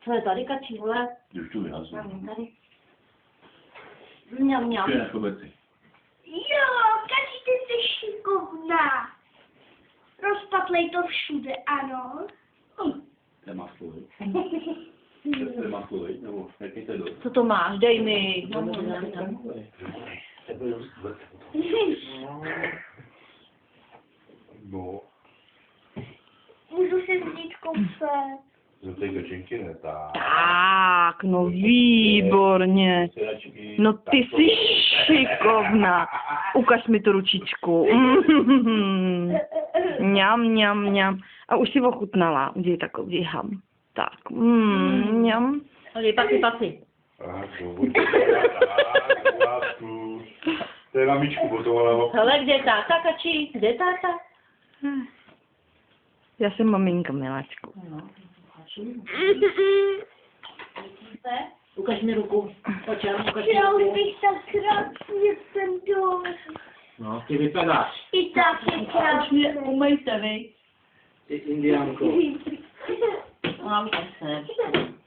Co je tady, kačí, vole? Už tu vyhazu. Tady. Mňam, mňam. To je na koberci. Jo, Kači, ty jsi šikovná. Rozpatlej to všude, ano. To je maslo, viď? To je maslo, viď? Nebo jaký to je dost? Co to máš? Dej mi. No. Můžu se vzít kousek. No ty kočinky ne, tak. Tak, no výborně. No ty jsi šikovná. Ukaž mi tu ručičku. Mňam, mňam, mňam. A už si ochutnala. Udělej takový ham. Tak, mňam. Udělej pasy. Aha, to je na míčku potom, ale... Hele, kde je táta, kačí? Kde je táta? Já jsem maminka, miláčku. Ukaž mi ruku. Očem, ukaž mi Já už ruku. bych tak krásně jsem doma. No, ty vypadáš. I tak je krásně. Umej se, vy. Ty indiánko. Mám se.